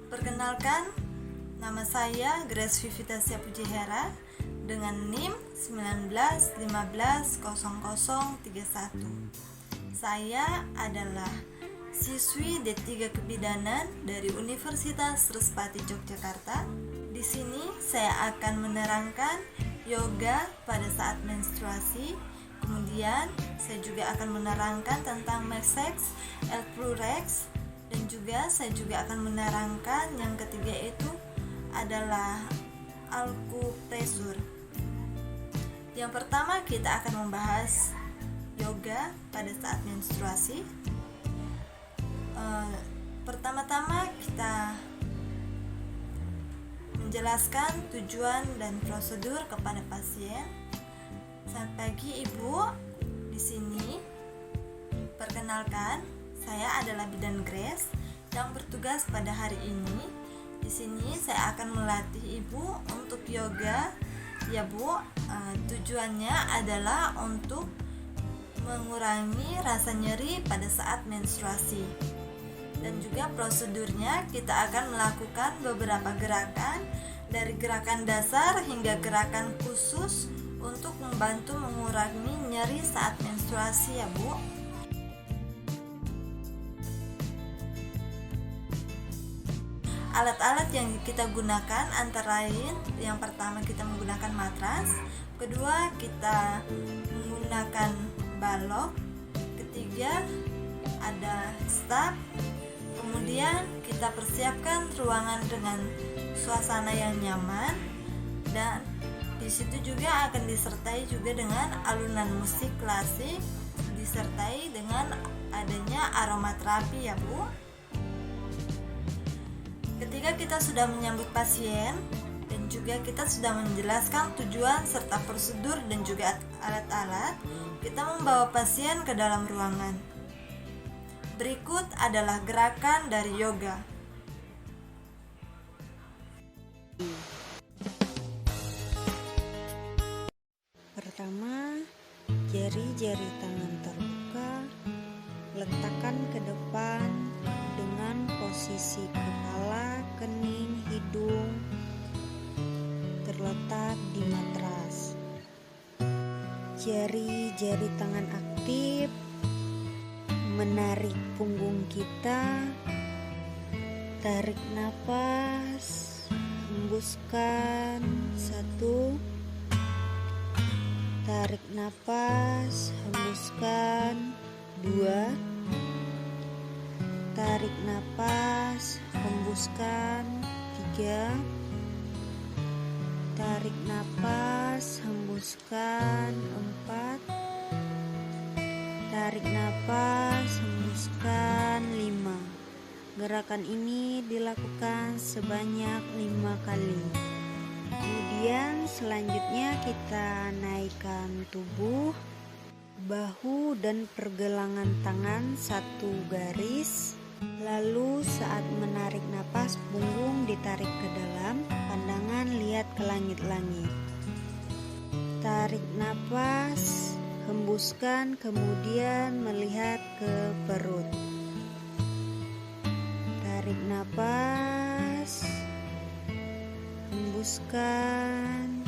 Perkenalkan, nama saya Grace Vivitasia Pujihera dengan NIM 19150031. Saya adalah siswi D3 Kebidanan dari Universitas Respati Yogyakarta. Di sini saya akan menerangkan yoga pada saat menstruasi. Kemudian saya juga akan menerangkan tentang MESEX, L-Plurex, dan juga saya juga akan menerangkan yang ketiga itu adalah akupresur. Yang pertama kita akan membahas yoga pada saat menstruasi. Pertama-tama kita menjelaskan tujuan dan prosedur kepada pasien. Selamat pagi Ibu. Di sini perkenalkan, saya adalah Bidan Grace yang bertugas pada hari ini. Di sini saya akan melatih Ibu untuk yoga. Ya Bu, tujuannya adalah untuk mengurangi rasa nyeri pada saat menstruasi. Dan juga prosedurnya kita akan melakukan beberapa gerakan, dari gerakan dasar hingga gerakan khusus untuk membantu mengurangi nyeri saat menstruasi ya Bu. Alat-alat yang kita gunakan antara lain, yang pertama kita menggunakan matras, kedua kita menggunakan balok, ketiga ada staf, kemudian kita persiapkan ruangan dengan suasana yang nyaman, dan di situ juga akan disertai juga dengan alunan musik klasik, disertai dengan adanya aromaterapi ya Bu. Ketika kita sudah menyambut pasien dan juga kita sudah menjelaskan tujuan serta prosedur dan juga alat-alat, kita membawa pasien ke dalam ruangan. Berikut adalah gerakan dari yoga. Pertama, jari-jari tangan terbuka, letakkan ke depan dengan posisi kepala, kening, hidung terletak di matras. Jari-jari tangan aktif menarik punggung kita. Tarik nafas, hembuskan 1. Tarik nafas, hembuskan 2. Tarik nafas, hembuskan 3. Tarik nafas, hembuskan 4. Tarik nafas, hembuskan 5. Gerakan ini dilakukan sebanyak 5 kali. Kemudian selanjutnya kita naikkan tubuh, bahu dan pergelangan tangan satu garis. Lalu saat menarik napas, punggung ditarik ke dalam, pandangan lihat ke langit-langit. Tarik napas, hembuskan, kemudian melihat ke perut. Tarik napas, hembuskan.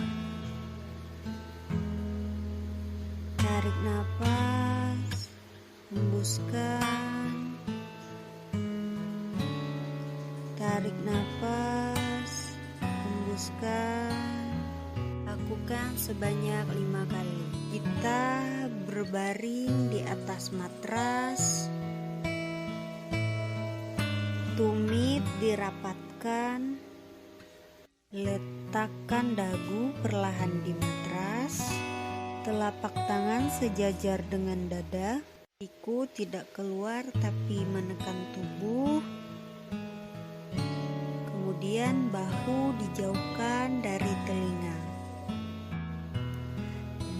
Tarik napas, hembuskan. Tarik napas, hembuskan. Lakukan sebanyak 5 kali. Kita berbaring di atas matras. Tumit dirapatkan. Letakkan dagu perlahan di matras. Telapak tangan sejajar dengan dada. Siku tidak keluar tapi menekan tubuh. Kemudian bahu dijauhkan dari telinga.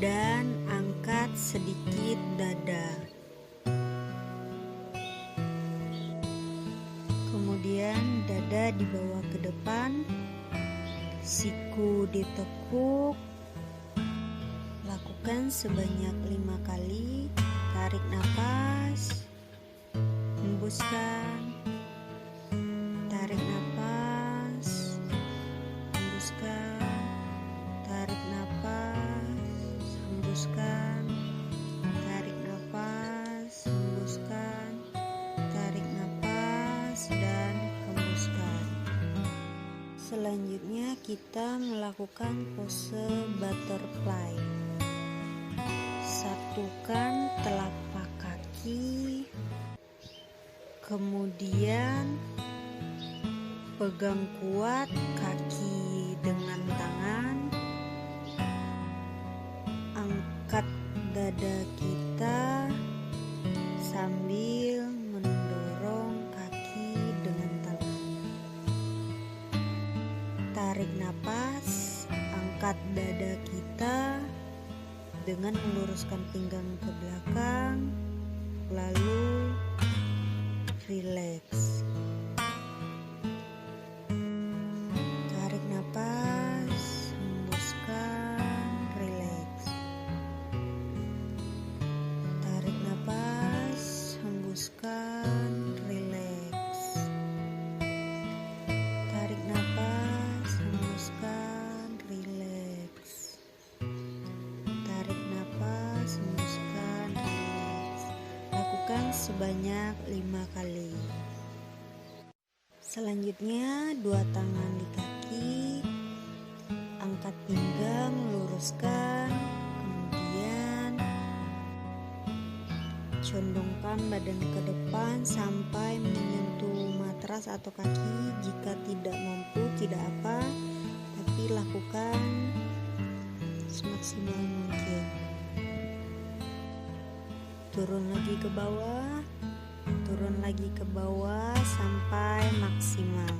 Dan angkat sedikit dada. Kemudian dada dibawa ke depan. Siku ditekuk. Lakukan sebanyak 5 kali. Tarik nafas, hembuskan. Tarik nafas, Selanjutnya kita melakukan pose butterfly. Satukan telapak kaki, kemudian pegang kuat kaki dengan tangan, angkat dada kita sambil mendorong kaki dengan tangan. Tarik napas, angkat dada kita dengan meluruskan pinggang ke belakang, lalu rileks. Tarik napas, hembuskan, rileks. Tarik napas, hembuskan, rileks. Tarik napas, hembuskan, rileks. Tarik napas, hembuskan, rileks. Lakukan sebanyak 5 kali. Selanjutnya, 2 tangan di kaki, angkat pinggang, luruskan, kemudian condongkan badan ke depan sampai menyentuh matras atau kaki. Jika tidak mampu, tidak apa, tapi lakukan semaksimal mungkin. Turun lagi ke bawah, turun lagi ke bawah sampai maksimal.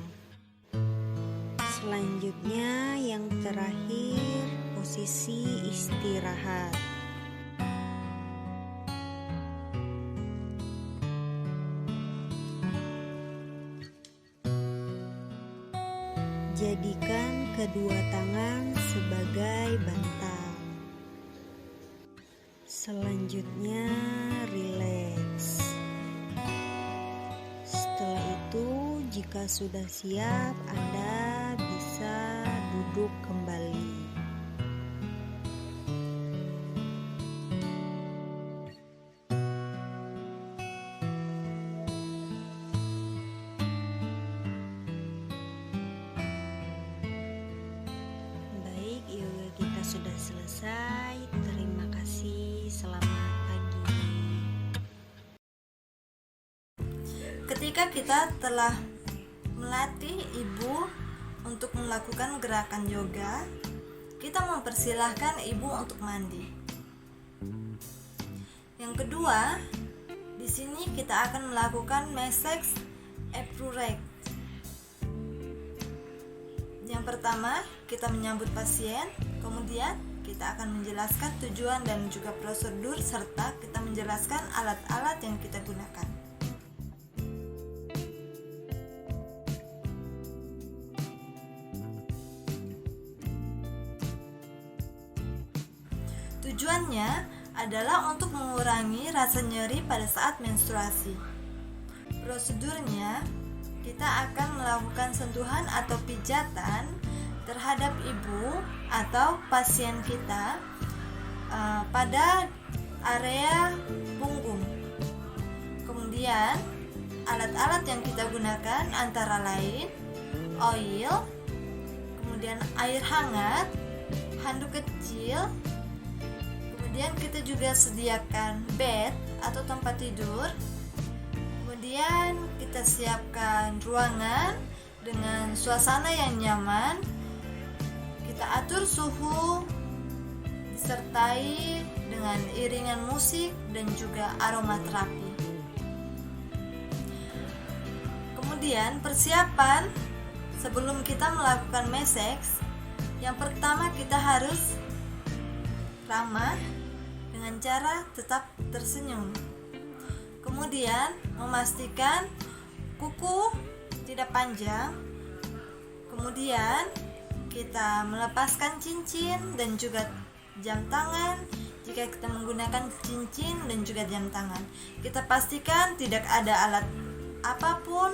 Selanjutnya yang terakhir, posisi istirahat. Jadikan kedua tangan sebagai bantal. Selanjutnya rileks. Setelah itu, jika sudah siap, Anda bisa duduk kembali. Baik, yoga kita sudah selesai. Terima kasih. Selamat pagi. Ketika kita telah melatih ibu untuk melakukan gerakan yoga, kita mempersilahkan ibu untuk mandi. Yang kedua, di sini kita akan melakukan massage approach. Yang pertama, kita menyambut pasien, kemudian kita akan menjelaskan tujuan dan juga prosedur, serta kita menjelaskan alat-alat yang kita gunakan. Tujuannya adalah untuk mengurangi rasa nyeri pada saat menstruasi. Prosedurnya, kita akan melakukan sentuhan atau pijatan terhadap ibu atau pasien kita pada area punggung. Kemudian, alat-alat yang kita gunakan antara lain oil, kemudian air hangat, handuk kecil. Kemudian kita juga sediakan bed atau tempat tidur. Kemudian kita siapkan ruangan dengan suasana yang nyaman. Kita atur suhu disertai dengan iringan musik dan juga aromaterapi. Kemudian persiapan sebelum kita melakukan massage, yang pertama kita harus ramah dengan cara tetap tersenyum. Kemudian memastikan kuku tidak panjang. Kemudian kita melepaskan cincin dan juga jam tangan. Jika kita menggunakan cincin dan juga jam tangan, kita pastikan tidak ada alat apapun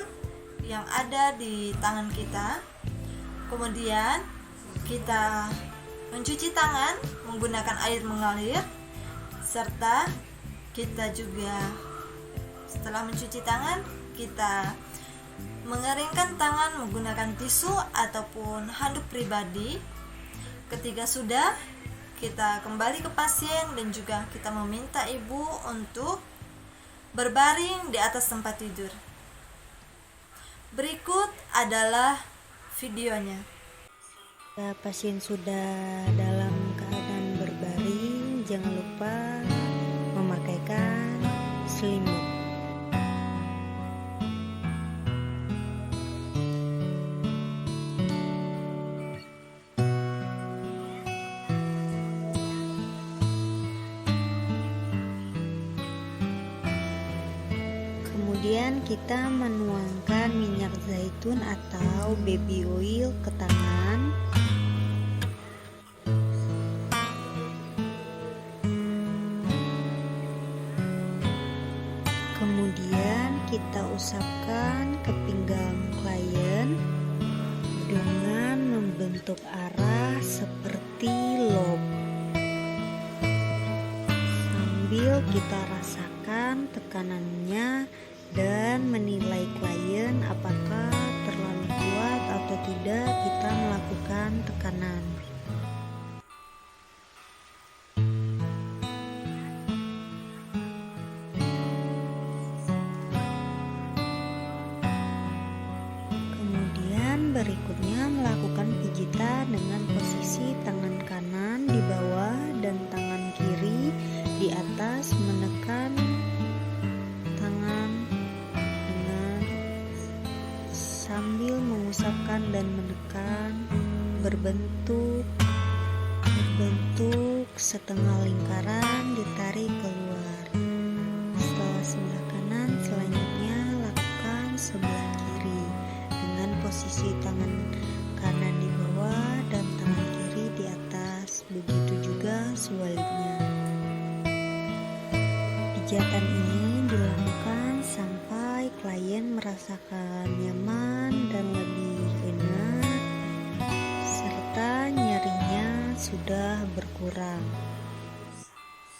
yang ada di tangan kita. Kemudian kita mencuci tangan menggunakan air mengalir, serta kita juga setelah mencuci tangan kita mengeringkan tangan menggunakan tisu ataupun handuk pribadi. Ketika sudah, kita kembali ke pasien dan juga kita meminta ibu untuk berbaring di atas tempat tidur. Berikut adalah videonya. Pasien sudah dalam keadaan berbaring, jangan lupa memakaikan selimut. Kemudian kita menuangkan minyak zaitun atau baby oil ke tangan. Kemudian kita usapkan ke pinggang klien dengan membentuk arah seperti lob. Sambil kita rasakan tekanannya dan menilai klien apakah terlalu kuat atau tidak kita melakukan tekanan. Kemudian berikutnya melakukan pijitan dengan posisi tangan kanan di bawah dan tangan kiri di atas, menekan tangan dengan sambil mengusapkan dan menekan, berbentuk setengah lingkaran, ditarik keluar. Setelah sebelah kanan, selanjutnya lakukan sebelah kiri dengan posisi tangan kanan di bawah dan tangan kiri di atas, begitu juga sebaliknya. Pijatan ini dilakukan sampai klien merasakan nyaman dan lebih enak, serta nyerinya sudah berkurang.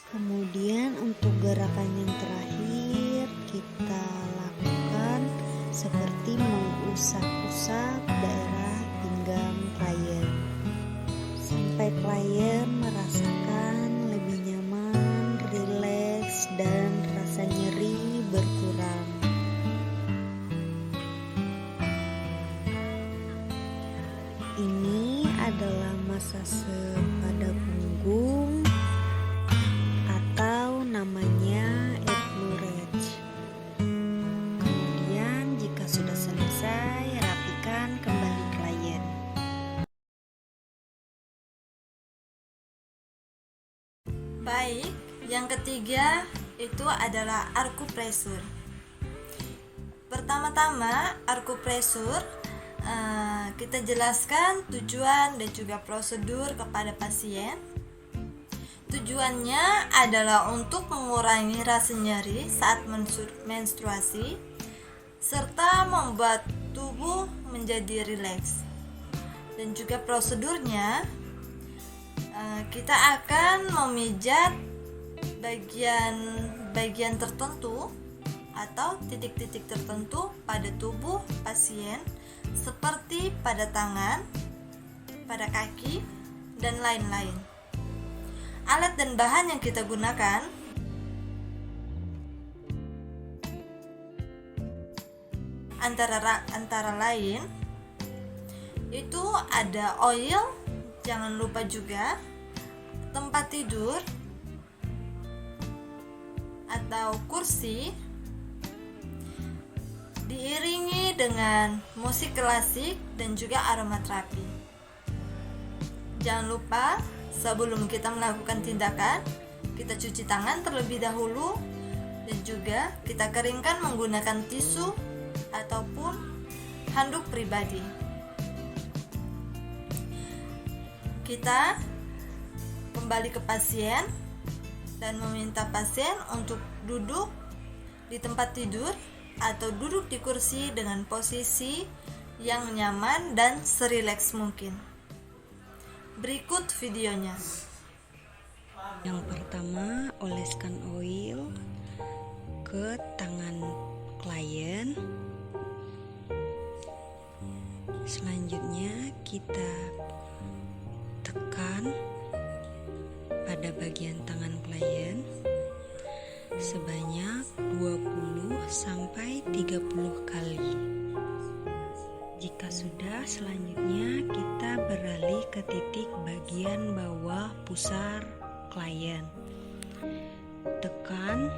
Kemudian untuk gerakan yang terakhir, kita lakukan seperti mengusap-usap daerah pinggang klien sampai klien merasakan lebih nyaman, rileks, dan rasa nyeri berkurang. Ini adalah masase pada punggung atau namanya Edluret. Kemudian jika sudah selesai, rapikan kembali klien. Baik, yang ketiga itu adalah akupresur. Pertama-tama, akupresur kita jelaskan tujuan dan juga prosedur kepada pasien. Tujuannya adalah untuk mengurangi rasa nyeri saat menstruasi serta membuat tubuh menjadi rileks. Dan juga prosedurnya, kita akan memijat bagian tertentu atau titik-titik tertentu pada tubuh pasien seperti pada tangan, pada kaki, dan lain-lain. Alat dan bahan yang kita gunakan antara lain itu ada oil, jangan lupa juga tempat tidur atau kursi, diiringi dengan musik klasik dan juga aromaterapi. Jangan lupa sebelum kita melakukan tindakan, kita cuci tangan terlebih dahulu dan juga kita keringkan menggunakan tisu ataupun handuk pribadi. Kita kembali ke pasien dan meminta pasien untuk duduk di tempat tidur atau duduk di kursi dengan posisi yang nyaman dan serileks mungkin. Berikut videonya. Yang pertama, oleskan oil ke tangan klien. Selanjutnya kita tekan pada bagian tangan klien sebanyak 20-30 kali. Jika sudah, selanjutnya kita beralih ke titik bagian bawah pusar klien. Tekan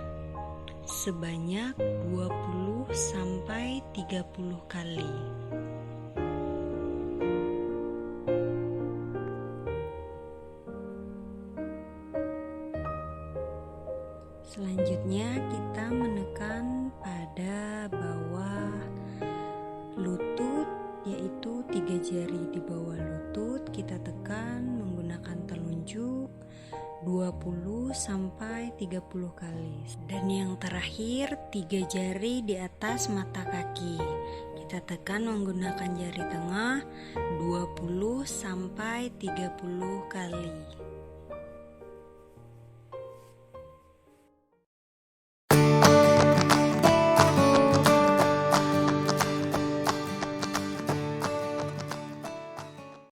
sebanyak 20-30 kali. Selanjutnya kita menekan pada bawah lutut, yaitu 3 jari di bawah lutut. Kita tekan menggunakan telunjuk 20-30 kali. Dan yang terakhir, 3 jari di atas mata kaki. Kita tekan menggunakan jari tengah 20-30 kali.